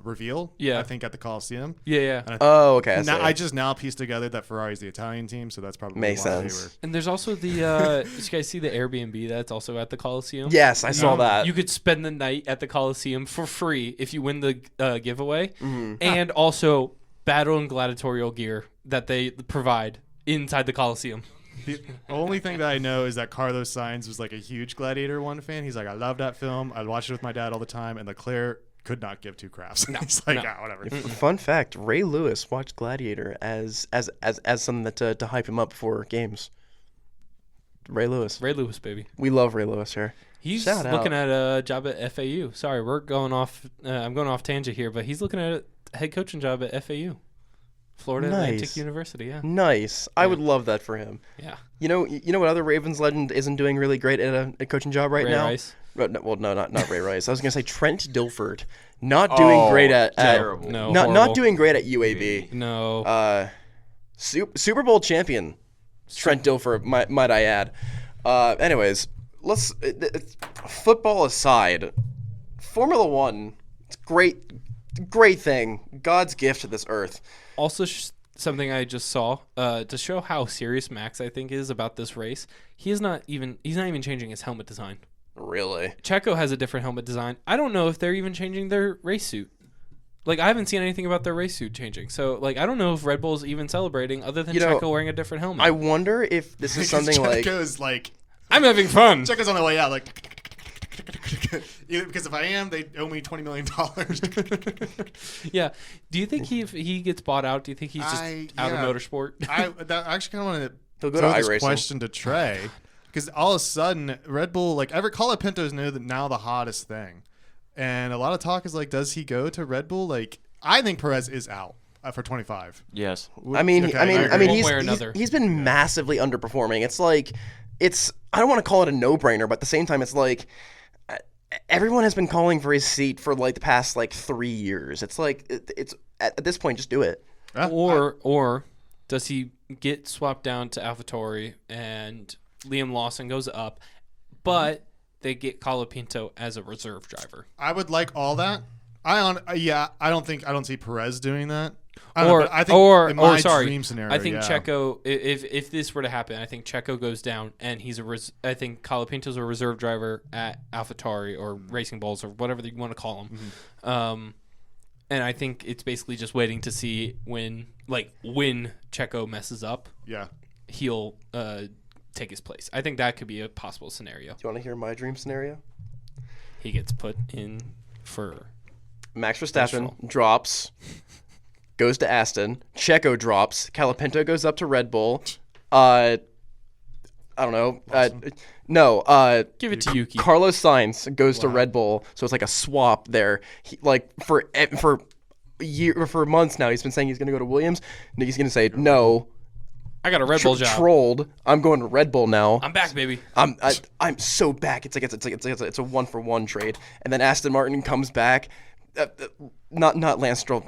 reveal. Yeah. I think at the Coliseum. Yeah. And Oh, okay. I see. I just now pieced together that Ferrari's the Italian team, so that's probably Makes why sense. they were. And there's also the. Did you guys see the Airbnb that's also at the Coliseum? Yes, I saw that. You could spend the night at the Coliseum for free if you win the giveaway, Mm-hmm. and also battle and gladiatorial gear that they provide inside the Coliseum. The only thing that I know is that Carlos Sainz was like a huge Gladiator 1 fan. He's like, I love that film. I watched it with my dad all the time, and Leclerc could not give two craps. He's like, whatever. Fun fact: Ray Lewis watched Gladiator as something that to hype him up for games. Ray Lewis, Baby. we love Ray Lewis here. He's Shout out. looking at a job at FAU. Sorry, we're going off. I'm going off tangent here, but he's looking at a head coaching job at FAU, Florida Atlantic Nice. University. Yeah, Nice. I would love that for him. yeah. You know what other Ravens legend isn't doing really great at a coaching job right Ray now? Rice. Well, no, not Ray Rice. I was gonna say Trent Dilford, not doing great at terrible. No, not horrible. doing great at UAB. No. Super Bowl champion, Trent Dilfer, might I add. Anyways, let's football aside, Formula One, it's great thing, God's gift to this earth. Also, something I just saw to show how serious Max I think is about this race. He's not even changing his helmet design. Really? Checo has a different helmet design. I don't know if they're even changing their race suit. Like, I haven't seen anything about their race suit changing. So, like, I don't know if Red Bull's even celebrating other than Checo wearing a different helmet. I wonder if this is something like. Checo's like, I'm having fun. Checo's on the way out, like, because if I am, they owe me $20 million. Yeah. Do you think if he gets bought out, do you think he's just out of motorsport? I actually kind of wanted to He'll go throw to this iRacing. question to Trey, because all of a sudden Red Bull, like every Colapinto's now the hottest thing, and a lot of talk is like, does he go to Red Bull? Like, I think Perez is out for 25. Yes. I mean, Okay, I agree. mean, One way or another. he's been massively underperforming. It's like, I don't want to call it a no-brainer, but at the same time, it's like, everyone has been calling for his seat for like the past like 3 years. It's like, it's at this point, just do it. Or does he get swapped down to AlphaTauri and Liam Lawson goes up, but they get Colapinto as a reserve driver? I would like all that. I don't see Perez doing that. I think in my dream scenario, I think yeah. Checo. If this were to happen, I think Checo goes down, and he's I think Colapinto's a reserve driver at AlphaTauri or Racing Bulls or whatever you want to call them. Mm-hmm. And I think it's basically just waiting to see when Checo messes up, Yeah. he'll take his place. I think that could be a possible scenario. Do you want to hear my dream scenario? He gets put in for Max Verstappen drops, goes to Aston. Checo drops. Colapinto goes up to Red Bull. I don't know. No. Give it to Yuki. Carlos Sainz goes to Red Bull, so it's like a swap there. For months now, he's been saying he's going to go to Williams. And he's going to say no. I got a Red Bull job. Trolled. I'm going to Red Bull now. I'm back, baby. I'm so back. It's a 1-for-1 trade. And then Aston Martin comes back. Not Lance Stroll.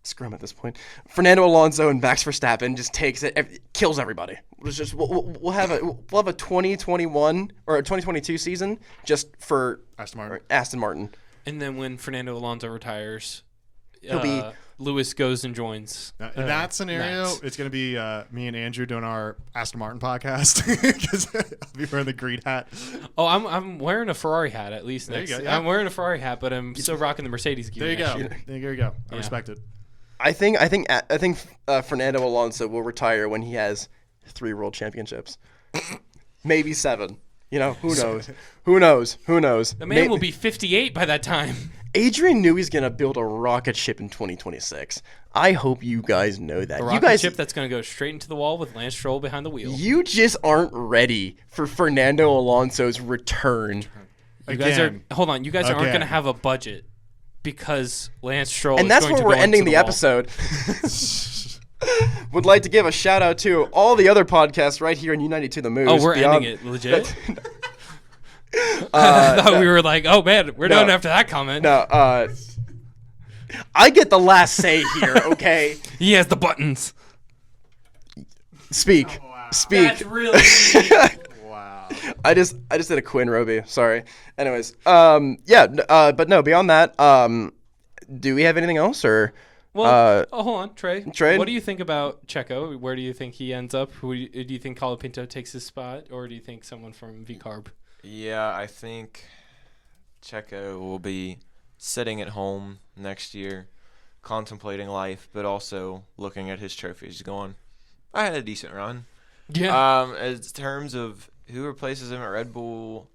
Screw him at this point. Fernando Alonso and Max Verstappen just takes it, kills everybody. We'll have a 2021 or a 2022 season just for Aston Martin. And then when Fernando Alonso retires, He'll be. Lewis goes and joins. Now, in that scenario, Max. it's going to be me and Andrew doing our Aston Martin podcast because I'll be wearing the green hat. Oh, I'm wearing a Ferrari hat at least. There you Next. go, yeah. I'm wearing a Ferrari hat, but I'm still rocking the Mercedes gear. There you go. next year. There you go. I Yeah. respect it. I think Fernando Alonso will retire when he has 3 world championships, maybe 7. You know, who knows? Who knows? The man will be 58 by that time. Adrian Newey's gonna build a rocket ship in 2026. I hope you guys know that. A You rocket guys, ship that's going to go straight into the wall with Lance Stroll behind the wheel. you just aren't ready for Fernando Alonso's return. You guys are Again. hold on. You guys aren't Again. going to have a budget because Lance Stroll. And is that's going where to we're go ending into the wall. episode. Would like to give a shout out to all the other podcasts right here in United to the Moose. Oh, we're Beyond- ending it legit. I thought we were like, oh man, we're done after that comment. No, I get the last say here. Okay, He has the buttons. speak. That's really. Wow. I just did a Quinn Roby. Sorry. Anyways, but no. Beyond that, do we have anything else or? Well, hold on, Trey. Trey? What do you think about Checo? Where do you think he ends up? Do you think Colapinto takes his spot, or do you think someone from VCarb? Yeah, I think Checo will be sitting at home next year, contemplating life, but also looking at his trophies going, I had a decent run. Yeah. In terms of who replaces him at Red Bull,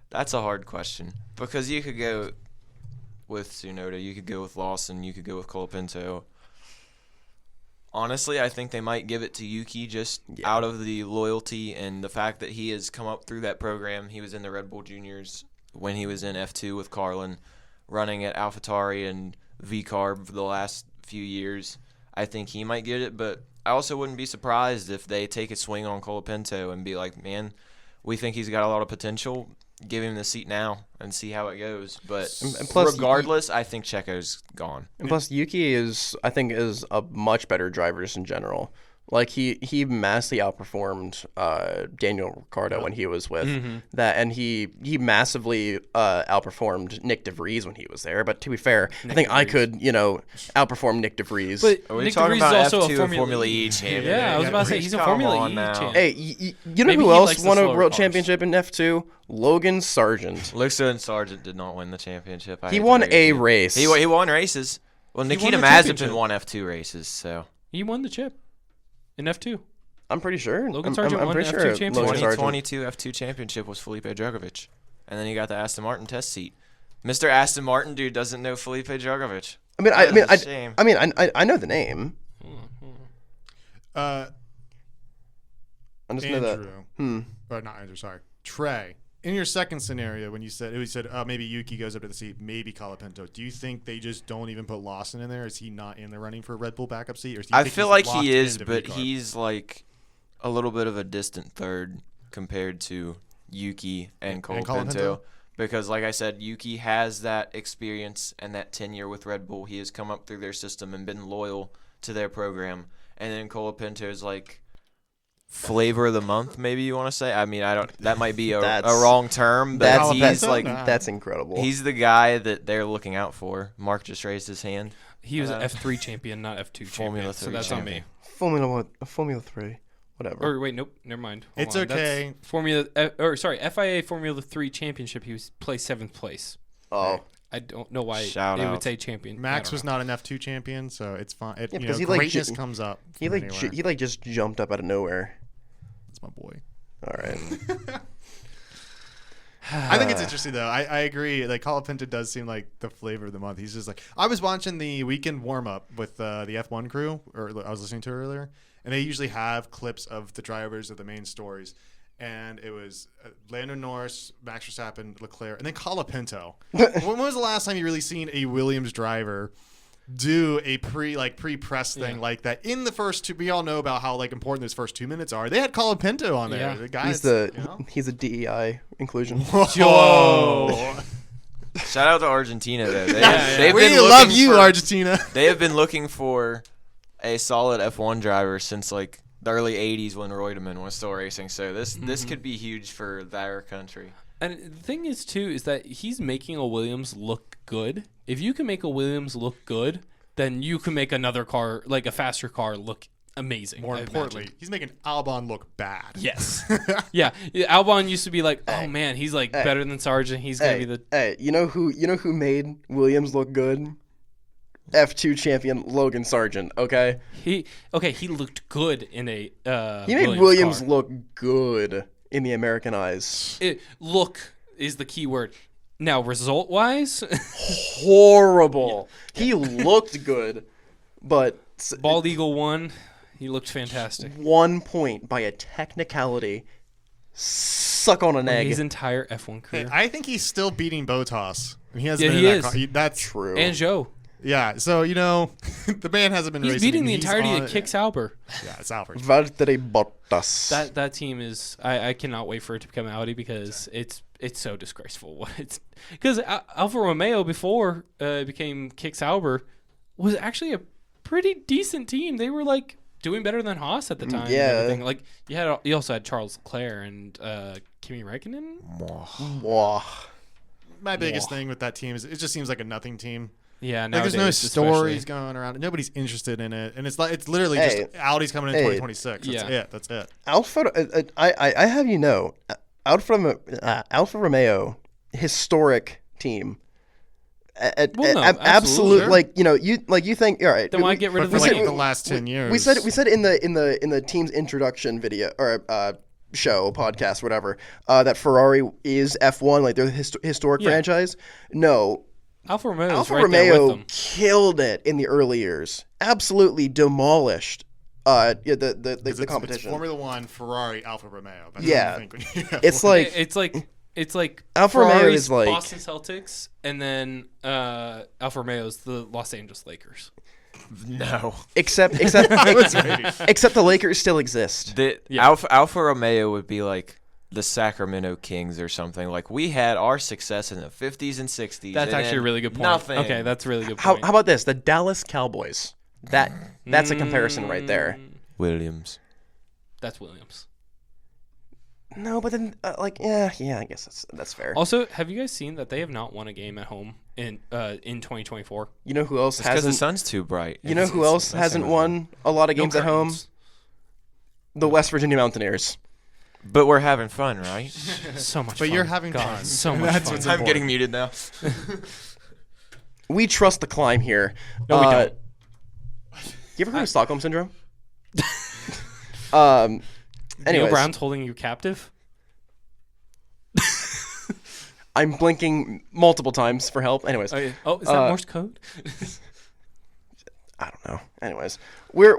that's a hard question because you could go with Tsunoda, you could go with Lawson, you could go with Colapinto. Honestly, I think they might give it to Yuki just out of the loyalty and the fact that he has come up through that program. He was in the Red Bull Juniors when he was in F2 with Carlin, running at AlphaTauri and VCarb for the last few years. I think he might get it, but I also wouldn't be surprised if they take a swing on Colapinto and be like, man, we think he's got a lot of potential. Give him the seat now and see how it goes. But And plus, regardless, I think Checo's gone. And plus, Yuki is a much better driver just in general. Like he massively outperformed Daniel Ricciardo when he was with that, and he massively outperformed Nick DeVries when he was there. But to be fair, I think I could outperform Nick DeVries. But Are we Nick talking DeVries about is also F2 a Formula E champion? Yeah, I was about to say he's a Come Formula on E now. champion. hey, you know Maybe who he else likes the won a slower world cars. championship in F2? Logan Sargent. Luxa and Sargent did not win the championship. I He hate to won break it a to you. race. He won races. Well, won Nikita the Mazepin championship. won F2 races, so He won the chip in F2. I'm pretty sure. Logan Sargent I'm won pretty the sure F2 championship. Logan Sargent. 2022 F2 championship was Felipe Drugovich, and then he got the Aston Martin test seat. Mr. Aston Martin dude doesn't know Felipe Drugovich. I Shame. I know the name. Uh, I just know that. Andrew. Or not Andrew, sorry. Trey. In your second scenario, when you said maybe Yuki goes up to the seat, maybe Colapinto, do you think they just don't even put Lawson in there? Is he not in the running for a Red Bull backup seat? Or do you I think feel he's like locked he is, into but VCarb? he's like a little bit of a distant third compared to Yuki and Colapinto? Colapinto. Because, like I said, Yuki has that experience and that tenure with Red Bull. He has come up through their system and been loyal to their program. And then Colapinto is like flavor of the month, maybe you want to say. I mean, I don't. That might be a wrong term, but he's Colapinto? like Nah. That's incredible. he's the guy that they're looking out for. Mark just raised his hand. He was an F3 champion, not F2 Formula champion. So 3 that's champion. on me. Formula 3, whatever. Or wait, nope, never mind. Hold It's on. okay. That's FIA Formula 3 championship. He was placed 7th place. Oh, I don't know why Shout they out. would say champion. Max I don't was know. not an F2 champion, so it's fine. Yeah, because he, like, greatness ju- comes up. he from like anywhere. just jumped up out of nowhere. That's my boy. All right. I think it's interesting though. I agree. Like Colapinto does seem like the flavor of the month. He's just like I was watching the weekend warm up with the F1 crew, or I was listening to earlier, and they usually have clips of the drivers of the main stories. and it was Lando Norris, Max Verstappen, Leclerc, and then Colapinto. When was the last time you really seen a Williams driver do a pre-press thing like that in the first two? We all know about how important those first 2 minutes are. They had Colapinto on there. Yeah. The guy he's a DEI inclusion. Whoa. Shout out to Argentina, though. We love you, Argentina. They have been looking for a solid F1 driver since the early 80s when Reutemann was still racing. So this could be huge for their country. And the thing is, too, is that he's making a Williams look good. If you can make a Williams look good, then you can make another car, a faster car, look amazing. More importantly, he's making Albon look bad. Yes. Yeah. Albon used to be oh man, he's better than Sargent. He's gonna be the. Hey, you know who made Williams look good? F2 champion Logan Sargent. Okay. He looked good in a. He made Williams look good in the American eyes. Look is the key word. Now, result-wise, horrible. Yeah. He looked good, but Bald Eagle won. He looked fantastic. 1 point by a technicality. Suck on an egg. His entire F1 career. Hey, I think he's still beating Bottas. He hasn't Yeah, been he in is. that car. That's true. And Joe. Yeah, so the man hasn't been He's racing. beating the entirety of Kick Sauber. Yeah, it's Albert. Valtteri Bottas. That team is. I cannot wait for it to become Audi because it's so disgraceful. Because Alfa Romeo before it became Kick Sauber was actually a pretty decent team. They were doing better than Haas at the time. Yeah. And everything. You also had Charles Leclerc and Kimi Räikkönen. My biggest thing with that team is it just seems like a nothing team. Yeah, there's no stories going around. Nobody's interested in it, and it's literally just Audi's coming in 2026. That's it. Alfa, I have Alfa Romeo, historic team. Absolute, sure. you think all right. Then why get rid of for the last 10 years? We said in the team's introduction video or show podcast whatever that Ferrari is F1 they're the historic franchise. No. Alfa Romeo killed it in the early years. Absolutely demolished the competition. It's Formula One, Ferrari, Alfa Romeo. That's it's like Alfa Romeo is Boston Celtics, and then Alfa Romeo is the Los Angeles Lakers. No, except the Lakers still exist. Alfa Romeo would be like the Sacramento Kings or something. We had our success in the 50s and 60s. That's actually a really good point. Nothing. Okay, that's a really good How point. about this? The Dallas Cowboys. That's a comparison right there. Williams. That's Williams. No, but then I guess that's fair. Also, have you guys seen that they have not won a game at home in 2024? You know who else hasn't? Because the sun's too bright. You know who else hasn't won a lot of games at home? The West Virginia Mountaineers. But we're having fun, right? So much but fun. you're having fun. So much fun. I'm getting muted now. We trust the climb here. No, we don't. You ever heard of Stockholm Syndrome? Neil Anyways. Brown's holding you captive? I'm blinking multiple times for help. Anyways. Oh, is that Morse code? I don't know. Anyways. We're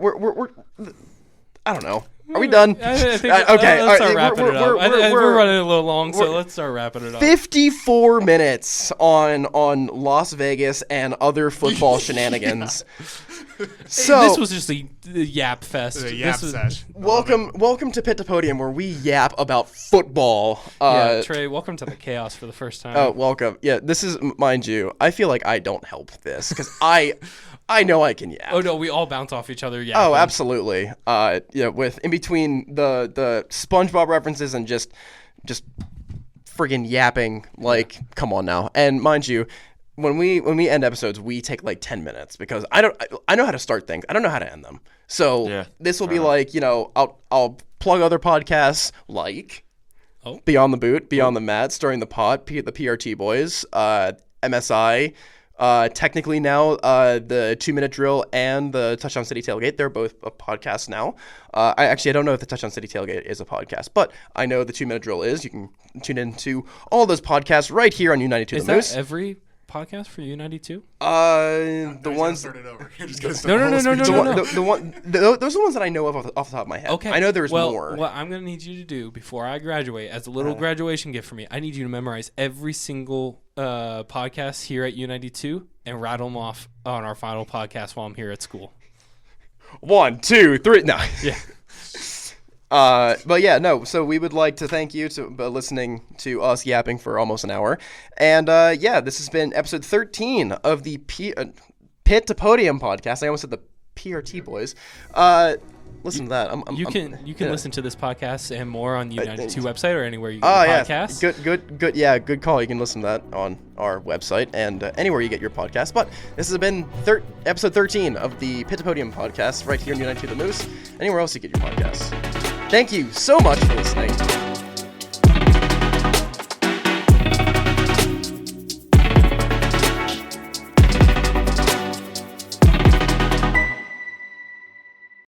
I don't know. Are we done? I think okay. Let's start right, wrapping it up. We're running a little long, so let's start wrapping it up. 54 minutes on Las Vegas and other football shenanigans. So this was just a yap fest. The yap sesh. Welcome to Pit to Podium, where we yap about football. Trey, welcome to the chaos for the first time. Oh, welcome. Yeah, this is, mind you, I feel like I don't help this because I know I can yap. Oh no, we all bounce off each other. Yeah. Oh, absolutely. With in between the SpongeBob references and just friggin' yapping, come on now. And mind you, when we end episodes, we take 10 minutes because I know how to start things. I don't know how to end them. So this will be I'll plug other podcasts Beyond the Boot, Beyond the Mat, Starting the Pot, the PRT Boys, MSI. Technically now, the 2-minute drill and the Touchdown City Tailgate, they're both a podcast now. I don't know if the Touchdown City Tailgate is a podcast, but I know the 2-minute drill is. You can tune into all those podcasts right here on U92 The Moose. Is that every podcast for U92? The ones. Start it over. You're just No. Those are the ones that I know of off the top of my head. Okay. I know there's well, more. What I'm going to need you to do before I graduate, as a little graduation gift for me, I need you to memorize every single podcast here at U92 and rattle them off on our final podcast while I'm here at school. 1, 2, 3. No. Yeah. But yeah, no. So we would like to thank you to listening to us yapping for almost an hour, and yeah, this has been episode 13 of the Pit to Podium podcast. I almost said the PRT boys. Listen to that. You can listen to this podcast and more on the U92 website or anywhere you Oh get yeah, podcasts. good. Yeah, good call. You can listen to that on our website and anywhere you get your podcast. But this has been episode 13 of the Pit to Podium podcast, right here in U92 The Moose. Anywhere else you get your podcasts. Thank you so much for listening.